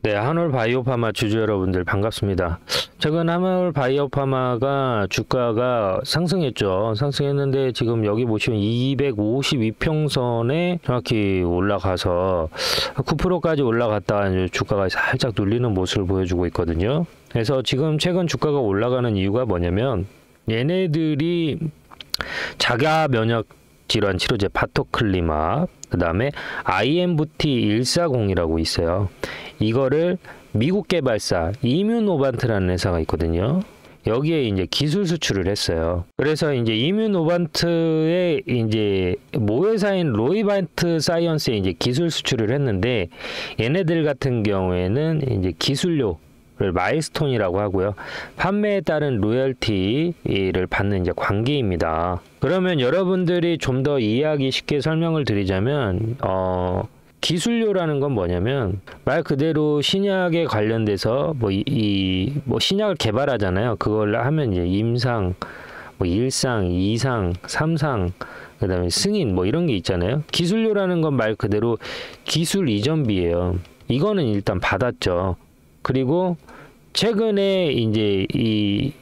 네, 한올 바이오파마 주주 여러분들 반갑습니다. 최근 한올 바이오파마가 주가가 상승했죠. 상승했는데 지금 여기 보시면 252평선에 정확히 올라가서 9%까지 올라갔다 주가가 살짝 눌리는 모습을 보여주고 있거든요. 그래서 지금 최근 주가가 올라가는 이유가 뭐냐면 얘네들이 자가 면역 질환 치료제 바토클리맙, 그 다음에 IMVT140이라고 있어요. 이거를 미국 개발사 이뮤노반트라는 회사가 있거든요. 여기에 이제 기술 수출을 했어요. 그래서 이제 이뮤노반트의 이제 모회사인 로이반트 사이언스에 이제 기술 수출을 했는데 얘네들 같은 경우에는 이제 기술료 를 마일스톤이라고 하고요. 판매에 따른 로열티를 받는 이제 관계입니다. 그러면 여러분들이 좀 더 이해하기 쉽게 설명을 드리자면 기술료라는 건 뭐냐면 말 그대로 신약에 관련돼서 뭐 신약을 개발하잖아요. 그걸 하면 이제 임상, 뭐 1상, 2상, 3상, 그다음에 승인 뭐 이런 게 있잖아요. 기술료라는 건 말 그대로 기술 이전비예요. 이거는 일단 받았죠. 그리고 최근에 이제 이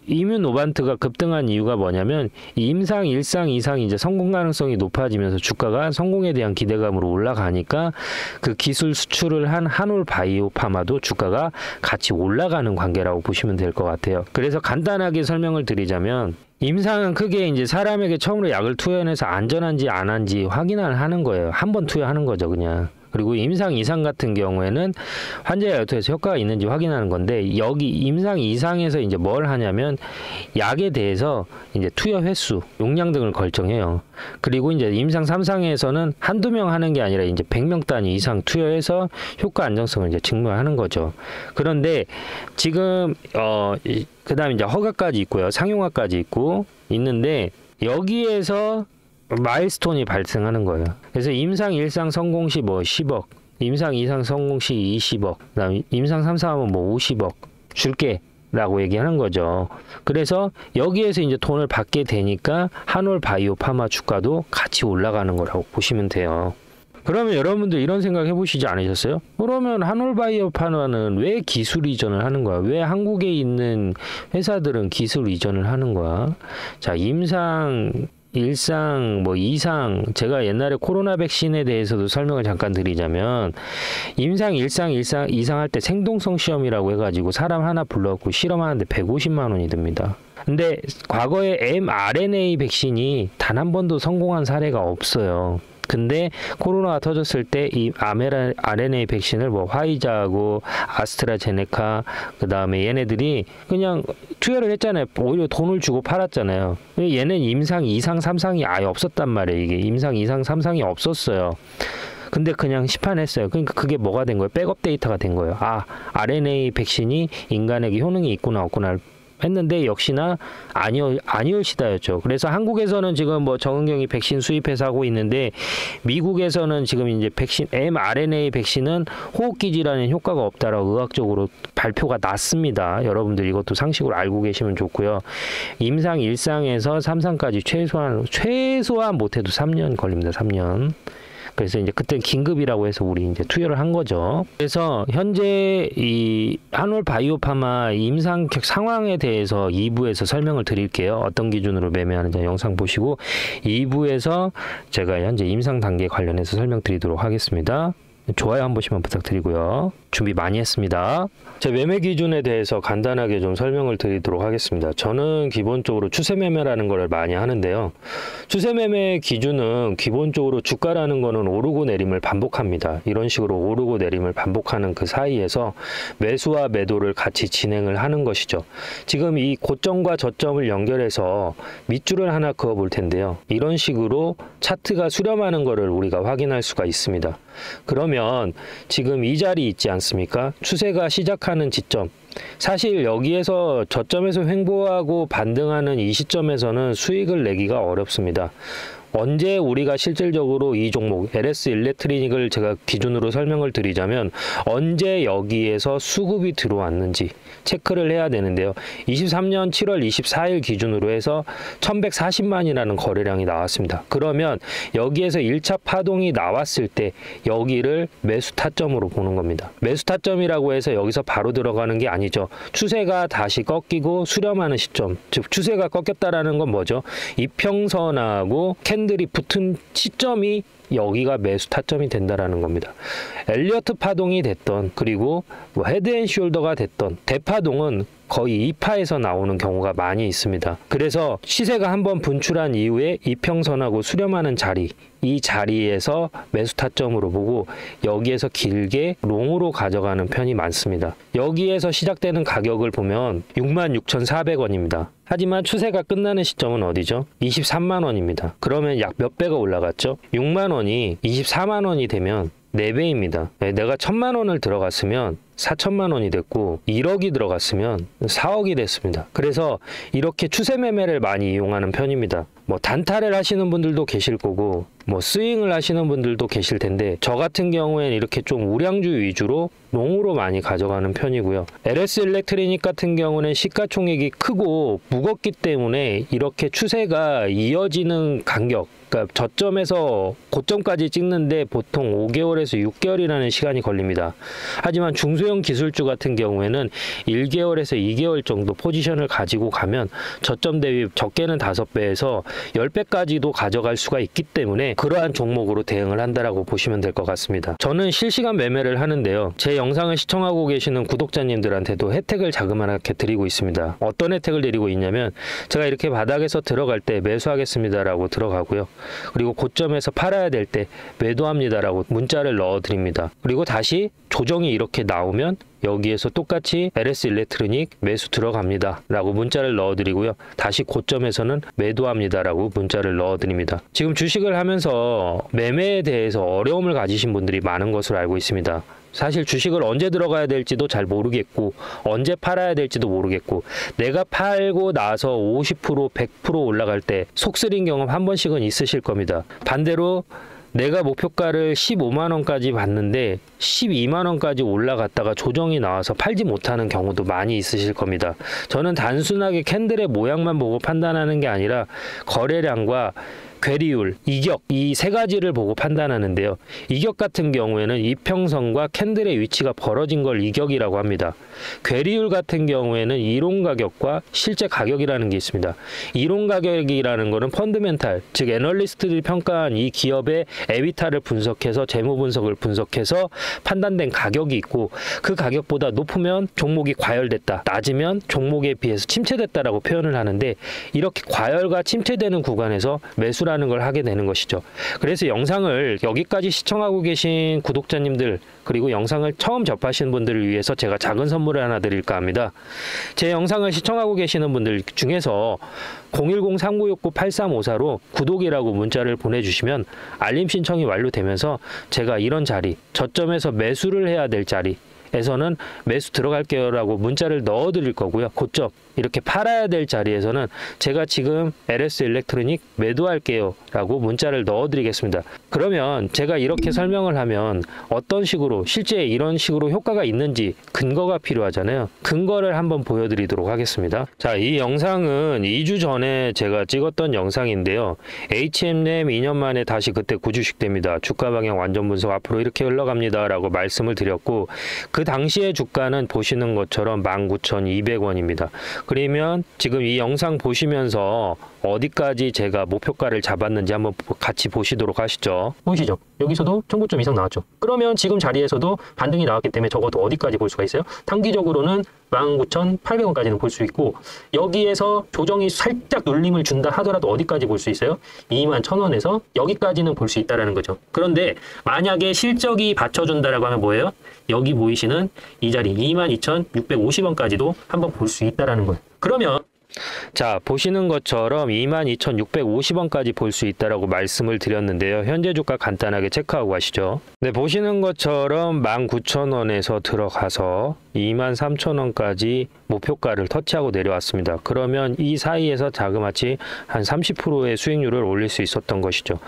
이뮤노반트가 급등한 이유가 뭐냐면 임상 1상, 2상 이제 성공 가능성이 높아지면서 주가가 성공에 대한 기대감으로 올라가니까 그 기술 수출을 한 한올 바이오파마도 주가가 같이 올라가는 관계라고 보시면 될 것 같아요. 그래서 간단하게 설명을 드리자면 임상은 크게 이제 사람에게 처음으로 약을 투여해서 안전한지 안 한지 확인을 하는 거예요. 한 번 투여하는 거죠, 그냥. 그리고 임상 2상 같은 경우에는 환자의 약투에서 효과가 있는지 확인하는 건데 여기 임상 2상에서 이제 뭘 하냐면 약에 대해서 이제 투여 횟수, 용량 등을 결정해요. 그리고 이제 임상 3상에서는 한두 명 하는 게 아니라 이제 100명 단위 이상 투여해서 효과 안정성을 이제 증명하는 거죠. 그런데 지금 그다음에 이제 허가까지 있고요. 상용화까지 있는데 여기에서 마일스톤이 발생하는 거예요. 그래서 임상 1상 성공 시 뭐 10억, 임상 2상 성공 시 20억, 그다음 임상 3상 하면 뭐 50억 줄게 라고 얘기하는 거죠. 그래서 여기에서 이제 돈을 받게 되니까 한올 바이오파마 주가도 같이 올라가는 거라고 보시면 돼요. 그러면 여러분들 이런 생각 해보시지 않으셨어요? 그러면 한올 바이오파마는 왜 기술 이전을 하는 거야? 왜 한국에 있는 회사들은 기술 이전을 하는 거야? 자, 임상 1상, 뭐 2상, 제가 옛날에 코로나 백신에 대해서도 설명을 잠깐 드리자면 임상 1상, 2상 할 때 생동성 시험이라고 해가지고 사람 하나 불러갖고 실험하는데 150만 원이 듭니다. 근데 과거에 mRNA 백신이 단 한 번도 성공한 사례가 없어요. 근데 코로나가 터졌을 때 이 mRNA 백신을 뭐 화이자하고 아스트라제네카 그다음에 얘네들이 그냥 투여를 했잖아요. 오히려 돈을 주고 팔았잖아요. 얘는 임상 2상, 3상이 아예 없었단 말이에요. 이게 임상 2상, 3상이 없었어요. 근데 그냥 시판했어요. 그러니까 그게 뭐가 된 거예요? 백업 데이터가 된 거예요. 아, RNA 백신이 인간에게 효능이 있구나 없구나 했는데 역시나 아니올시다였죠. 그래서 한국에서는 지금 뭐 정은경이 백신 수입해서 하고 있는데 미국에서는 지금 이제 백신 mRNA 백신은 호흡기 질환에 효과가 없다라고 의학적으로 발표가 났습니다. 여러분들 이것도 상식으로 알고 계시면 좋고요. 임상 1상에서 3상까지 최소한 못해도 3년 걸립니다. 3년. 그래서 이제 그때 긴급이라고 해서 우리 이제 투여를 한 거죠. 그래서 현재 이 한올 바이오파마 임상 상황에 대해서 2부에서 설명을 드릴게요. 어떤 기준으로 매매하는지 영상 보시고 2부에서 제가 현재 임상 단계 관련해서 설명드리도록 하겠습니다. 좋아요 한 번씩만 부탁드리고요. 준비 많이 했습니다. 제 매매 기준에 대해서 간단하게 좀 설명을 드리도록 하겠습니다. 저는 기본적으로 추세 매매라는 걸 많이 하는데요. 추세 매매 기준은 기본적으로 주가라는 거는 오르고 내림을 반복합니다. 이런 식으로 오르고 내림을 반복하는 그 사이에서 매수와 매도를 같이 진행을 하는 것이죠. 지금 이 고점과 저점을 연결해서 밑줄을 하나 그어 볼 텐데요. 이런 식으로 차트가 수렴하는 거를 우리가 확인할 수가 있습니다. 그러면 지금 이 자리 있지 않습니까? 추세가 시작하는 지점. 사실 여기에서 저점에서 횡보하고 반등하는 이 시점에서는 수익을 내기가 어렵습니다. 언제 우리가 실질적으로 이 종목 LS 일렉트리닉을 제가 기준으로 설명을 드리자면 언제 여기에서 수급이 들어왔는지 체크를 해야 되는데요. 23년 7월 24일 기준으로 해서 1140만이라는 거래량이 나왔습니다. 그러면 여기에서 1차 파동이 나왔을 때 여기를 매수 타점으로 보는 겁니다. 매수 타점이라고 해서 여기서 바로 들어가는 게 아니죠. 추세가 다시 꺾이고 수렴하는 시점, 즉 추세가 꺾였다라는 건 뭐죠? 이평선하고 캔들이 붙은 시점이 여기가 매수 타점이 된다라는 겁니다. 엘리어트 파동이 됐던, 그리고 뭐 헤드앤숄더가 됐던 대파동은 거의 2파에서 나오는 경우가 많이 있습니다. 그래서 시세가 한번 분출한 이후에 이평선하고 수렴하는 자리, 이 자리에서 매수 타점으로 보고 여기에서 길게 롱으로 가져가는 편이 많습니다. 여기에서 시작되는 가격을 보면 66,400원입니다. 하지만 추세가 끝나는 시점은 어디죠? 23만 원입니다. 그러면 약 몇 배가 올라갔죠? 6만 원이 24만 원이 되면 4배입니다. 내가 1,000만 원을 들어갔으면 4천만 원이 됐고 1억이 들어갔으면 4억이 됐습니다. 그래서 이렇게 추세 매매를 많이 이용하는 편입니다. 뭐 단타를 하시는 분들도 계실 거고 뭐 스윙을 하시는 분들도 계실 텐데 저 같은 경우에는 이렇게 좀 우량주 위주로 롱으로 많이 가져가는 편이고요. LS 일렉트리닉 같은 경우는 시가총액이 크고 무겁기 때문에 이렇게 추세가 이어지는 간격, 그러니까 저점에서 고점까지 찍는데 보통 5개월에서 6개월이라는 시간이 걸립니다. 하지만 중소형 기술주 같은 경우에는 1개월에서 2개월 정도 포지션을 가지고 가면 저점 대비 적게는 5배에서 10배까지도 가져갈 수가 있기 때문에 그러한 종목으로 대응을 한다라고 보시면 될 것 같습니다. 저는 실시간 매매를 하는데요. 제 영상을 시청하고 계시는 구독자님들한테도 혜택을 자그마하게 드리고 있습니다. 어떤 혜택을 드리고 있냐면 제가 이렇게 바닥에서 들어갈 때 매수하겠습니다라고 들어가고요. 그리고 고점에서 팔아야 될 때 매도합니다라고 문자를 넣어드립니다. 그리고 다시 조정이 이렇게 나오면 여기에서 똑같이 LS 일렉트리닉 매수 들어갑니다 라고 문자를 넣어드리고요. 다시 고점에서는 매도합니다 라고 문자를 넣어드립니다. 지금 주식을 하면서 매매에 대해서 어려움을 가지신 분들이 많은 것으로 알고 있습니다. 사실 주식을 언제 들어가야 될지도 잘 모르겠고 언제 팔아야 될지도 모르겠고 내가 팔고 나서 50% 100% 올라갈 때 속쓰린 경험 한 번씩은 있으실 겁니다. 반대로 내가 목표가를 15만 원까지 봤는데 12만 원까지 올라갔다가 조정이 나와서 팔지 못하는 경우도 많이 있으실 겁니다. 저는 단순하게 캔들의 모양만 보고 판단하는 게 아니라 거래량과 괴리율, 이격 이 세 가지를 보고 판단하는데요. 이격 같은 경우에는 이평선과 캔들의 위치가 벌어진 걸 이격이라고 합니다. 괴리율 같은 경우에는 이론 가격과 실제 가격이라는 게 있습니다. 이론 가격이라는 거는 펀드멘탈, 즉 애널리스트들이 평가한 이 기업의 에비타를 분석해서 재무 분석을 분석해서 판단된 가격이 있고 그 가격보다 높으면 종목이 과열됐다, 낮으면 종목에 비해서 침체됐다라고 표현을 하는데 이렇게 과열과 침체되는 구간에서 매수라는 걸 하게 되는 것이죠. 그래서 영상을 여기까지 시청하고 계신 구독자님들 그리고 영상을 처음 접하시는 분들을 위해서 제가 작은 선물을 하나 드릴까 합니다. 제 영상을 시청하고 계시는 분들 중에서 010-3969-8354로 구독이라고 문자를 보내주시면 알림 신청이 완료되면서 제가 이런 자리, 저점에서 매수를 해야 될 자리 에서는 매수 들어갈게요 라고 문자를 넣어 드릴 거고요. 고점 이렇게 팔아야 될 자리에서는 제가 지금 LS 일렉트로닉 매도할게요 라고 문자를 넣어 드리겠습니다. 그러면 제가 이렇게 설명을 하면 어떤 식으로 실제 이런 식으로 효과가 있는지 근거가 필요하잖아요. 근거를 한번 보여드리도록 하겠습니다. 자, 이 영상은 2주 전에 제가 찍었던 영상인데요. HM램 2년 만에 다시 그때 구주식됩니다. 주가 방향 완전 분석 앞으로 이렇게 흘러갑니다 라고 말씀을 드렸고 그 당시의 주가는 보시는 것처럼 19,200원입니다. 그러면 지금 이 영상 보시면서 어디까지 제가 목표가를 잡았는지 한번 같이 보시도록 하시죠. 보이시죠? 여기서도 1,900점 이상 나왔죠. 그러면 지금 자리에서도 반등이 나왔기 때문에 적어도 어디까지 볼 수가 있어요? 단기적으로는 19,800원까지는 볼 수 있고 여기에서 조정이 살짝 눌림을 준다 하더라도 어디까지 볼 수 있어요? 21,000원에서 여기까지는 볼 수 있다는 거죠. 그런데 만약에 실적이 받쳐준다라고 하면 뭐예요? 여기 보이시는 이 자리 22,650원까지도 한번 볼 수 있다는 거예요. 그러면 자, 보시는 것처럼 22,650원까지 볼 수 있다라고 말씀을 드렸는데요. 현재 주가 간단하게 체크하고 가시죠. 네, 보시는 것처럼 19,000원에서 들어가서 23,000원까지 목표가를 터치하고 내려왔습니다. 그러면 이 사이에서 자그마치 한 30%의 수익률을 올릴 수 있었던 것이죠.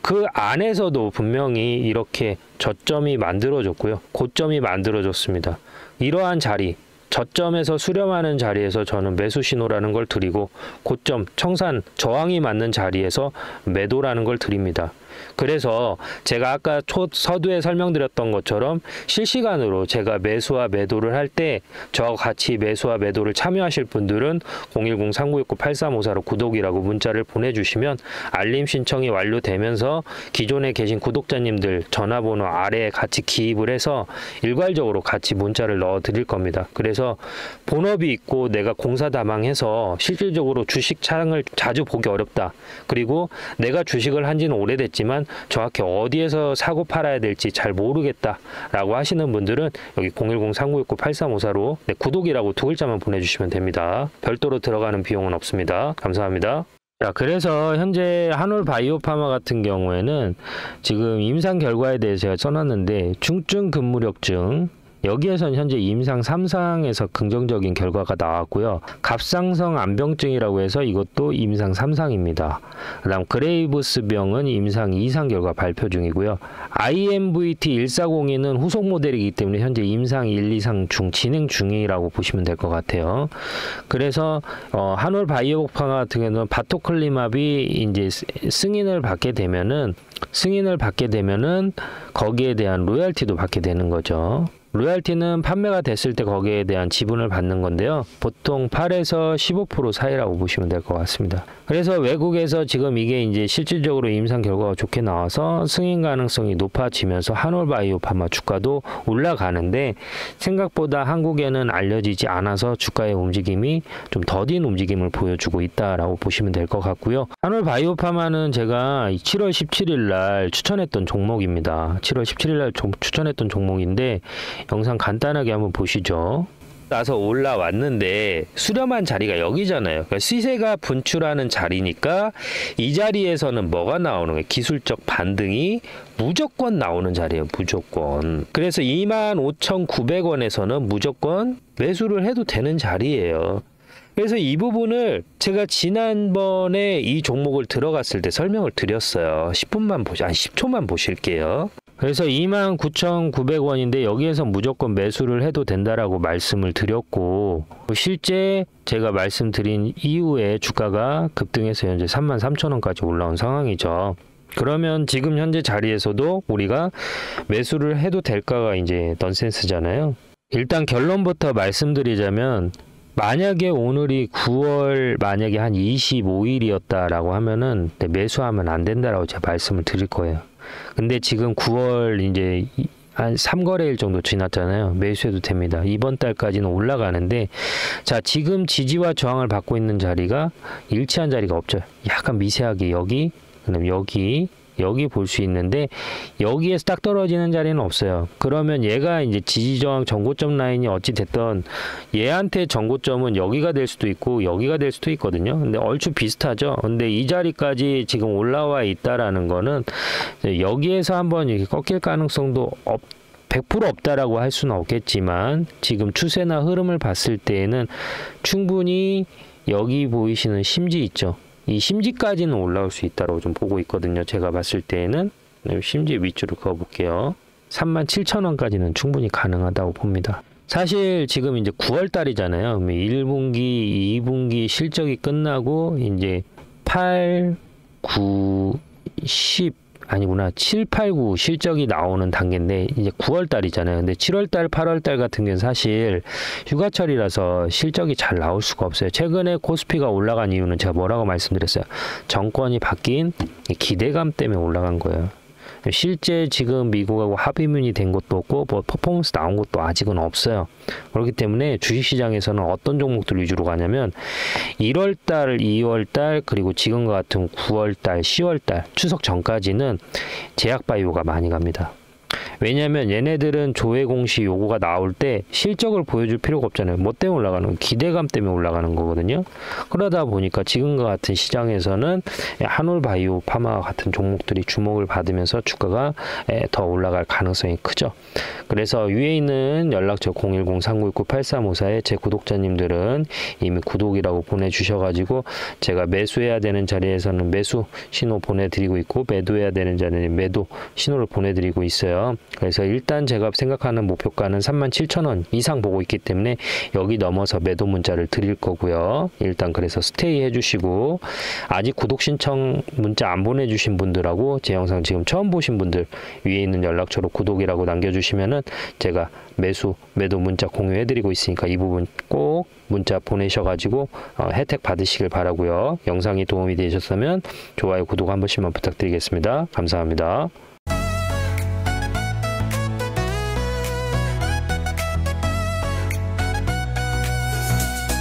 그 안에서도 분명히 이렇게 저점이 만들어졌고요. 고점이 만들어졌습니다. 이러한 자리, 저점에서 수렴하는 자리에서 저는 매수 신호라는 걸 드리고, 고점, 청산, 저항이 맞는 자리에서 매도라는 걸 드립니다. 그래서 제가 아까 서두에 설명드렸던 것처럼 실시간으로 제가 매수와 매도를 할 때 저와 같이 매수와 매도를 참여하실 분들은 010-3969-8354로 구독이라고 문자를 보내주시면 알림 신청이 완료되면서 기존에 계신 구독자님들 전화번호 아래에 같이 기입을 해서 일괄적으로 같이 문자를 넣어 드릴 겁니다. 그래서 본업이 있고 내가 공사다망해서 실질적으로 주식 창을 자주 보기 어렵다. 그리고 내가 주식을 한 지는 오래됐지만 정확히 어디에서 사고 팔아야 될지 잘 모르겠다라고 하시는 분들은 여기 010-3969-8354로 구독이라고 두 글자만 보내주시면 됩니다. 별도로 들어가는 비용은 없습니다. 감사합니다. 자, 그래서 현재 한올바이오파마 같은 경우에는 지금 임상 결과에 대해서 제가 써놨는데 중증 근무력증, 여기에선 현재 임상 3상에서 긍정적인 결과가 나왔고요. 갑상선 암병증이라고 해서 이것도 임상 3상입니다. 그 다음 그레이브스병은 임상 2상 결과 발표 중이고요. IMVT1402는 후속 모델이기 때문에 현재 임상 1, 2상 중 진행 중이라고 보시면 될 것 같아요. 그래서 한올바이오파마 같은 경우는 바토클리맙이 이제 승인을 받게 되면은 거기에 대한 로열티도 받게 되는 거죠. 로열티는 판매가 됐을 때 거기에 대한 지분을 받는 건데요. 보통 8에서 15% 사이라고 보시면 될 것 같습니다. 그래서 외국에서 지금 이게 이제 실질적으로 임상 결과가 좋게 나와서 승인 가능성이 높아지면서 한올바이오파마 주가도 올라가는데, 생각보다 한국에는 알려지지 않아서 주가의 움직임이 좀 더딘 움직임을 보여주고 있다라고 보시면 될 것 같고요. 한올바이오파마는 제가 7월 17일 날 추천했던 종목입니다. 7월 17일 날 추천했던 종목인데 영상 간단하게 한번 보시죠. 나서 올라왔는데 수렴한 자리가 여기잖아요. 그러니까 시세가 분출하는 자리니까 이 자리에서는 뭐가 나오는 거예요? 기술적 반등이 무조건 나오는 자리예요. 무조건. 그래서 25,900원에서는 무조건 매수를 해도 되는 자리예요. 그래서 이 부분을 제가 지난번에 이 종목을 들어갔을 때 설명을 드렸어요. 10초만 보실게요. 그래서 29,900원인데 여기에서 무조건 매수를 해도 된다라고 말씀을 드렸고, 실제 제가 말씀드린 이후에 주가가 급등해서 현재 33,000원까지 올라온 상황이죠. 그러면 지금 현재 자리에서도 우리가 매수를 해도 될까가 이제 넌센스잖아요. 일단 결론부터 말씀드리자면, 만약에 오늘이 9월 만약에 한 25일이었다라고 하면은 매수하면 안 된다라고 제가 말씀을 드릴 거예요. 근데 지금 9월 이제 한 3거래일 정도 지났잖아요. 매수해도 됩니다. 이번 달까지는 올라가는데, 자, 지금 지지와 저항을 받고 있는 자리가 일치한 자리가 없죠. 약간 미세하게 여기, 그다음 여기 볼 수 있는데 여기에서 딱 떨어지는 자리는 없어요. 그러면 얘가 이제 지지저항 전고점 라인이 어찌 됐던 얘한테 전고점은 여기가 될 수도 있고 여기가 될 수도 있거든요. 근데 얼추 비슷하죠. 근데 이 자리까지 지금 올라와 있다라는 거는 여기에서 한번 이렇게 꺾일 가능성도 100% 없다라고 할 수는 없겠지만, 지금 추세나 흐름을 봤을 때에는 충분히 여기 보이시는 심지 있죠. 이 심지까지는 올라올 수 있다고 좀 보고 있거든요. 제가 봤을 때에는 심지 위주로 그어볼게요. 37,000원까지는 충분히 가능하다고 봅니다. 사실 지금 이제 9월 달이잖아요. 1분기, 2분기 실적이 끝나고 이제 8, 9, 10 아니구나. 7, 8, 9 실적이 나오는 단계인데 이제 9월 달이잖아요. 근데 7월 달, 8월 달 같은 경우는 사실 휴가철이라서 실적이 잘 나올 수가 없어요. 최근에 코스피가 올라간 이유는 제가 뭐라고 말씀드렸어요? 정권이 바뀐 기대감 때문에 올라간 거예요. 실제 지금 미국하고 합의문이 된 것도 없고 뭐 퍼포먼스 나온 것도 아직은 없어요. 그렇기 때문에 주식시장에서는 어떤 종목들 위주로 가냐면 1월달, 2월달 그리고 지금과 같은 9월달, 10월달 추석 전까지는 제약바이오가 많이 갑니다. 왜냐하면 얘네들은 조회 공시 요구가 나올 때 실적을 보여줄 필요가 없잖아요. 뭐 때문에 올라가는 거? 기대감 때문에 올라가는 거거든요. 그러다 보니까 지금과 같은 시장에서는 한올바이오 파마 같은 종목들이 주목을 받으면서 주가가 더 올라갈 가능성이 크죠. 그래서 위에 있는 연락처 010-3969-8354에 제 구독자님들은 이미 구독이라고 보내주셔가지고 제가 매수해야 되는 자리에서는 매수 신호 보내드리고 있고 매도해야 되는 자리는 매도 신호를 보내드리고 있어요. 그래서 일단 제가 생각하는 목표가는 37,000원 이상 보고 있기 때문에 여기 넘어서 매도 문자를 드릴 거고요. 일단 그래서 스테이 해주시고 아직 구독 신청 문자 안 보내주신 분들하고 제 영상 지금 처음 보신 분들 위에 있는 연락처로 구독이라고 남겨주시면은 제가 매도 문자 공유해드리고 있으니까 이 부분 꼭 문자 보내셔가지고 혜택 받으시길 바라고요. 영상이 도움이 되셨다면 좋아요, 구독 한 번씩만 부탁드리겠습니다. 감사합니다.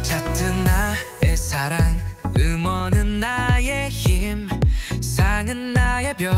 잦은 나의 사랑, 음원은 나의 힘, 상은 나의 별,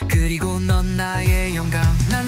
그리고 넌 나의 영감. 난